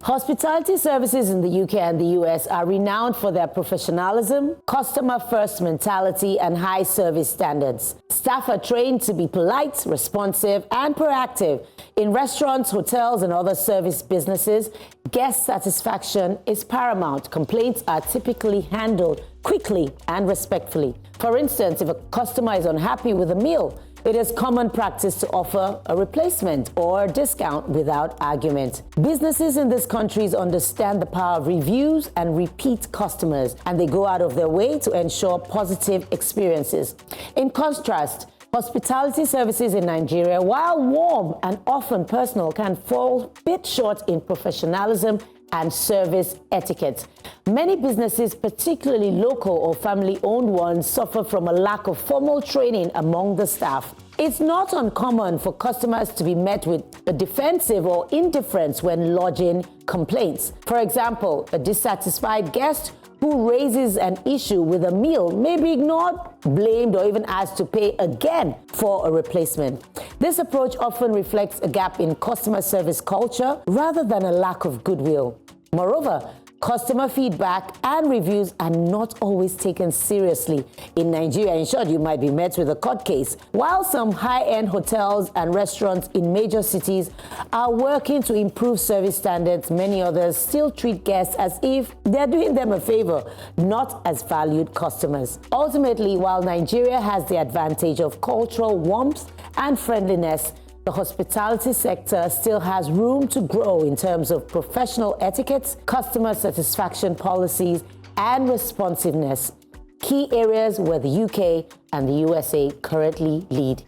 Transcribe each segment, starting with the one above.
Hospitality services in the UK and the US are renowned for their professionalism, customer-first mentality, and high service standards. Staff are trained to be polite, responsive, and proactive. In restaurants, hotels, and other service businesses, guest satisfaction is paramount. Complaints are typically handled quickly and respectfully. For instance, if a customer is unhappy with a meal, it is common practice to offer a replacement or a discount without argument. Businesses in these countries understand the power of reviews and repeat customers, and they go out of their way to ensure positive experiences. In contrast, hospitality services in Nigeria, while warm and often personal, can fall a bit short in professionalism and service etiquette. Many businesses, particularly local or family-owned ones, suffer from a lack of formal training among the staff. It's not uncommon for customers to be met with a defensive or indifference when lodging complaints. For example, a dissatisfied guest who raises an issue with a meal may be ignored, blamed, or even asked to pay again for a replacement. This approach often reflects a gap in customer service culture rather than a lack of goodwill. Moreover, customer feedback and reviews are not always taken seriously. In Nigeria, in short, you might be met with a court case. While some high-end hotels and restaurants in major cities are working to improve service standards, many others still treat guests as if they're doing them a favor, not as valued customers. Ultimately, while Nigeria has the advantage of cultural warmth and friendliness, the hospitality sector still has room to grow in terms of professional etiquette, customer satisfaction policies, and responsiveness, key areas where the UK and the USA currently lead.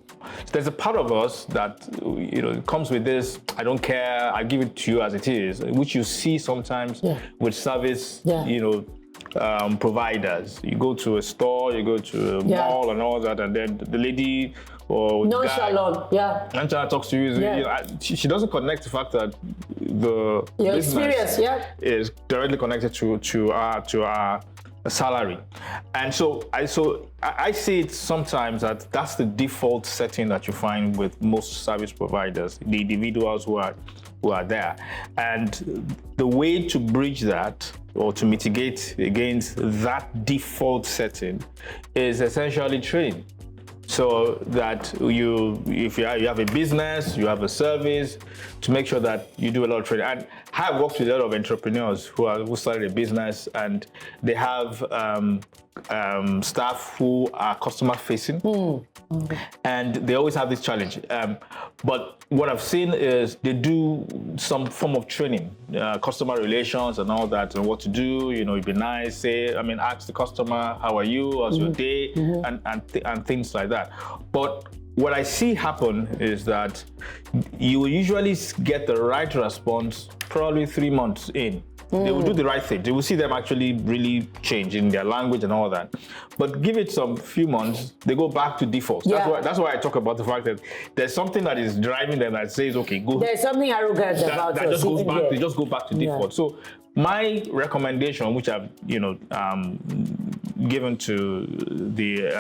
There's a part of us that, comes with this, I don't care, I give it to you as it is, which you see sometimes with service, providers. You go to a store, you go to a mall and all that, and then the lady or nonchalant, nonchalant talks to you. She doesn't connect the fact that the your business experience is directly connected to our salary. And so I see it sometimes that that's the default setting that you find with most service providers, the individuals who are there. And the way to bridge that or to mitigate against that default setting is essentially training. So that if you have a business, you have a service, to make sure that you do a lot of training. And I worked with a lot of entrepreneurs who started a business, and they have staff who are customer facing, and they always have this challenge. But what I've seen is they do some form of training, customer relations and all that, and what to do. It'd be nice, ask the customer, how are you, how's your day, and things like that. But what I see happen is that you will usually get the right response probably 3 months in. They will do the right thing. They will see them actually really change in their language and all that. But give it some few months, they go back to default. That's why I talk about the fact that there's something that is driving them that says, okay, go. There's something arrogant about that just goes back. They just go back to default. So my recommendation, which I've given to the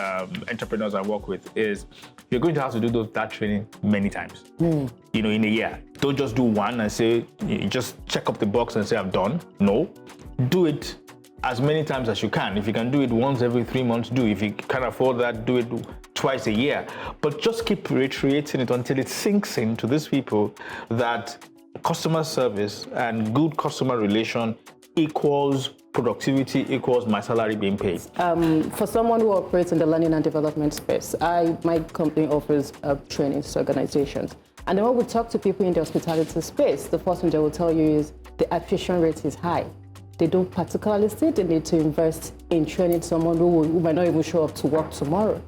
entrepreneurs I work with, is you're going to have to do that training many times. In a year. Don't just do one and say, just check up the box and say I'm done. No, do it as many times as you can. If you can do it once every 3 months, do. If you can't afford that, do it twice a year. But just keep reiterating it until it sinks into these people that customer service and good customer relation equals productivity, equals my salary being paid. For someone who operates in the learning and development space, my company offers trainings to organizations. And then when we talk to people in the hospitality space, the first thing they will tell you is the attrition rate is high. They don't particularly see the need to invest in training someone who might not even show up to work tomorrow.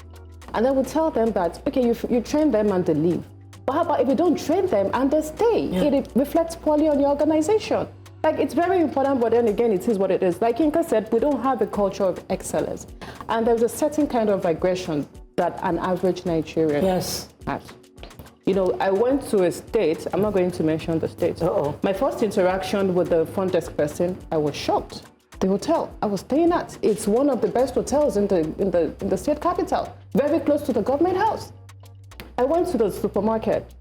And then we tell them that, okay, you train them and they leave. But how about if you don't train them and they stay? It reflects poorly on your organization. It's very important, but then again, it is what it is. Like Inka said, we don't have a culture of excellence. And there's a certain kind of aggression that an average Nigerian has. I went to a state, I'm not going to mention the state. My first interaction with the front desk person, I was shocked. The hotel I was staying at, it's one of the best hotels in the state capital, very close to the government house. I went to the supermarket.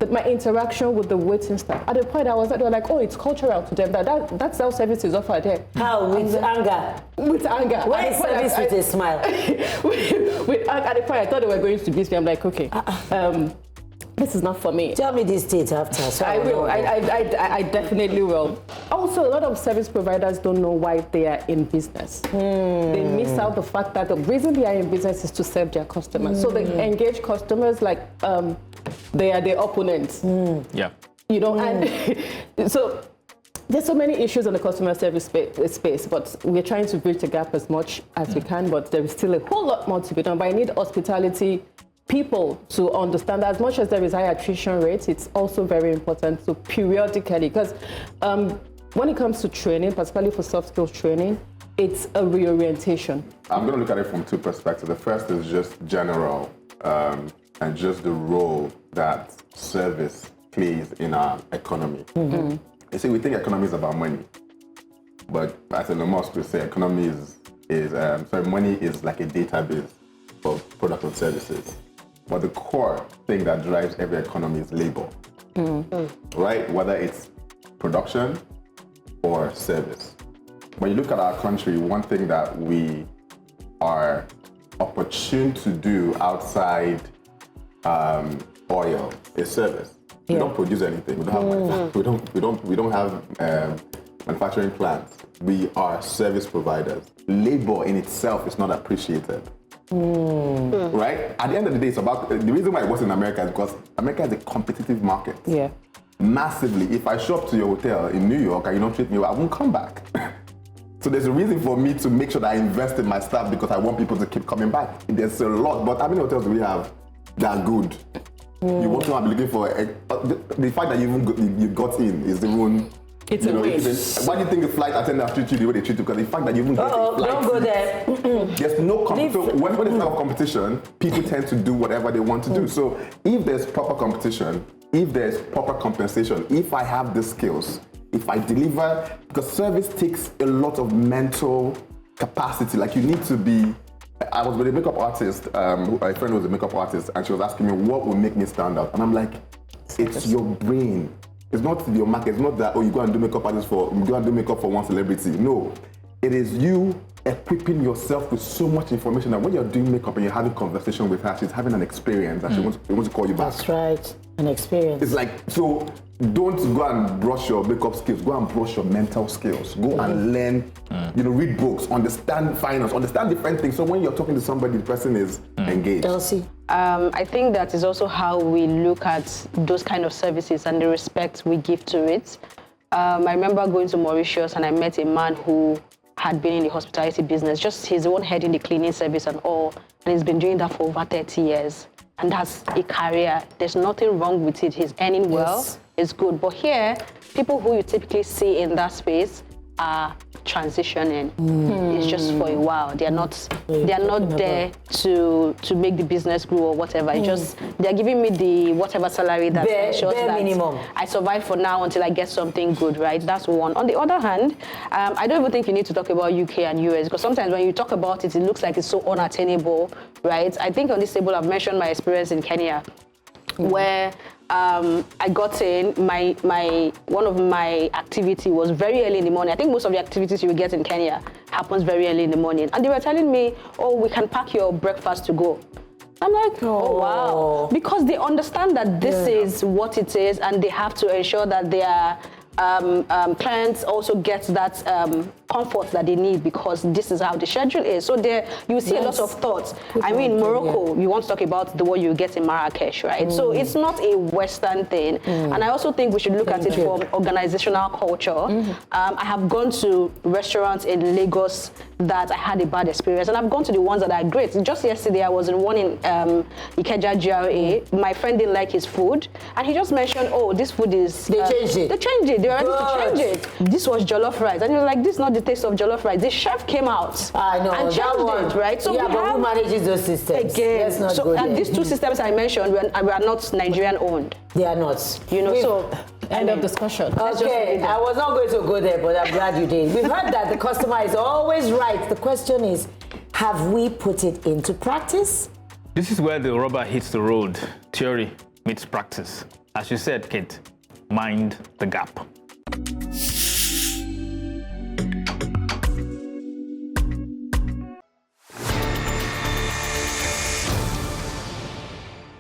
my interaction with the waiting staff. At the point I was they were like, oh, it's cultural to them. That's how service is offered there. How? With anger? With anger. Why service with a smile? with at the point I thought they were going to beat me. I'm like, okay, this is not for me. Tell me this state after. So I will. I definitely will. Also, a lot of service providers don't know why they are in business. They miss out the fact that the reason they are in business is to serve their customers. So they engage customers like they are their opponents. Yeah. You know, and so there's so many issues in the customer service space, but we're trying to bridge the gap as much as we can, but there is still a whole lot more to be done. But I need hospitality people to understand that as much as there is high attrition rates, it's also very important to periodically, because when it comes to training, particularly for soft skills training, it's a reorientation. I'm going to look at it from two perspectives. The first is just general and just the role that service plays in our economy. You see, we think economy is about money, but as Elon Musk would say, economy money is like a database of products and services. But the core thing that drives every economy is labor, right? Whether it's production or service. When you look at our country, one thing that we are opportune to do outside oil is service. We don't produce anything. We don't have manufacturing plants. We are service providers. Labor in itself is not appreciated. Right? At the end of the day, it's about the reason why it was in America is because America is a competitive market. Yeah. Massively. If I show up to your hotel in New York and you don't treat me well, I won't come back. So there's a reason for me to make sure that I invest in my staff because I want people to keep coming back. There's a lot, but how many hotels do we have that are good? You want to be looking for the fact that you got in is the one. It's a waste. Why do you think the flight attendants treat you the way they treat you? Because the fact that you even get a flight. Don't go there. There's no competition. When there's no competition, people tend to do whatever they want to do. So if there's proper competition, if there's proper compensation, if I have the skills, if I deliver, because service takes a lot of mental capacity. Like you need to be. I was with a makeup artist, my friend was a makeup artist, and she was asking me what will make me stand out. And I'm like, it's your brain. It's not your market. It's not that, you go and do makeup for one celebrity. No, it is you equipping yourself with so much information that when you're doing makeup and you're having conversation with her, she's having an experience and she wants to call you back. That's right, an experience. It's like, so don't go and brush your makeup skills, go and brush your mental skills. Go and learn, read books, understand finance, understand different things. So when you're talking to somebody, the person is engaged. Elsie? I think that is also how we look at those kind of services and the respect we give to it. I remember going to Mauritius and I met a man who had been in the hospitality business, just his own head in the cleaning service and all, and he's been doing that for over 30 years. And that's a career. There's nothing wrong with it. He's earning well, it's good. But here, people who you typically see in that space are transitioning. It's just for a while. They're not there to make the business grow or whatever. It's just they're giving me the whatever salary that ensures that minimum. I survive for now until I get something good, right? That's one. On the other hand, I don't even think you need to talk about UK and US because sometimes when you talk about it, it looks like it's so unattainable, right? I think on this table I've mentioned my experience in Kenya, where I got in, one of my activity was very early in the morning. I think most of the activities you will get in Kenya happens very early in the morning. And they were telling me, oh, we can pack your breakfast to go. I'm like, oh wow. Because they understand that this is what it is and they have to ensure that their clients also get that comfort that they need because this is how the schedule is. So there you see a lot of thoughts. Morocco, you want to talk about the one you get in Marrakesh, right? So it's not a Western thing. And I also think we should look at it from organizational culture. I have gone to restaurants in Lagos that I had a bad experience, and I've gone to the ones that are great. Just yesterday, I was in one in Ikeja GRA. My friend didn't like his food, and he just mentioned, oh, this food is... They changed it. They changed it. They were ready to change it. This was jollof rice. And you're like, this is not the taste of jollof rice. The chef came out I know, and changed it, right? So yeah, we but have, who manages those systems? Again, Let's not so, go and there. these two systems I mentioned were not Nigerian owned. They are not. So... End of discussion. Okay, I was not going to go there, but I'm glad you did. We've heard that the customer is always right. The question is, have we put it into practice? This is where the rubber hits the road. Theory meets practice. as you said, Kate, mind the gap.